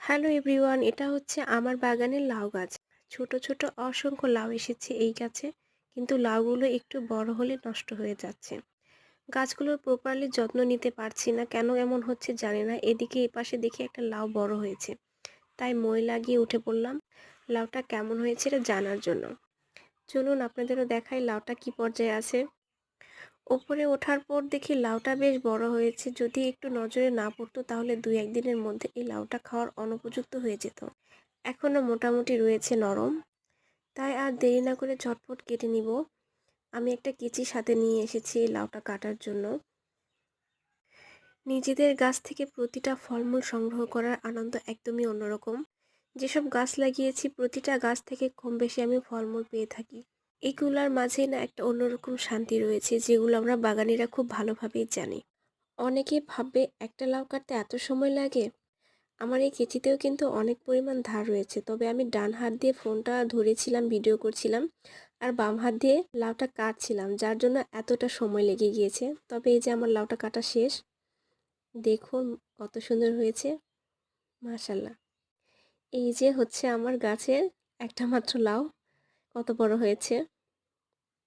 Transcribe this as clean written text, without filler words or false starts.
Hello everyone, এটা হচ্ছে আমার বাগানের লাউ গাছ। ছোট ছোট অসংখ্য লাউ এসেছে এই গাছে, কিন্তু লাউগুলো একটু বড় হলে নষ্ট হয়ে যাচ্ছে। গাছগুলোর প্রপারলি যত্ন নিতে পারছি না, কেন এমন হচ্ছে জানি না। এদিকে এই পাশে দেখি একটা লাউ বড় হয়েছে, তাই মই লাগিয়ে উঠে পড়লাম লাউটা কেমন হয়েছে এটা জানার জন্য। চলুন আপনাদেরও দেখাই লাউটা কি পর্যায়ে আছে। ওপরে ওঠার পর দেখি লাউটা বেশ বড় হয়েছে। যদি একটু নজরে না পড়তো তাহলে 2-1 দিনের মধ্যে এই লাউটা খাওয়ার অনুপযুক্ত হয়ে যেত। এখনো মোটামুটি রয়েছে নরম, তাই আর দেরি না করে ঝটপট কেটে নিব। আমি একটা কেচি সাথে নিয়ে এসেছি এই লাউটা কাটার জন্য। নিজেদের গাছ থেকে প্রতিটা ফলমূল সংগ্রহ করার আনন্দ একদমই অন্যরকম। যেসব গাছ লাগিয়েছি প্রতিটা গাছ থেকে কম বেশি আমি ফলমূল পেয়ে থাকি। এগুলার মাঝে না একটা অন্যরকম শান্তি রয়েছে, যেগুলো আমরা বাগানিরা খুব ভালোভাবেই জানি। অনেকেই ভাববে একটা লাউ কাটতে এত সময় লাগে। আমার এই কেচিতেও কিন্তু অনেক পরিমাণ ধার রয়েছে, তবে আমি ডান হাত দিয়ে ফোনটা ধরেছিলাম, ভিডিও করছিলাম, আর বাম হাত দিয়ে লাউটা কাটছিলাম, যার জন্য এতটা সময় লেগে গিয়েছে। তবে এই যে আমার লাউটা কাটা শেষ, দেখুন কত সুন্দর হয়েছে, মাশাল্লাহ। এই যে হচ্ছে আমার গাছের একটা মাত্র লাউ, কত বড় হয়েছে।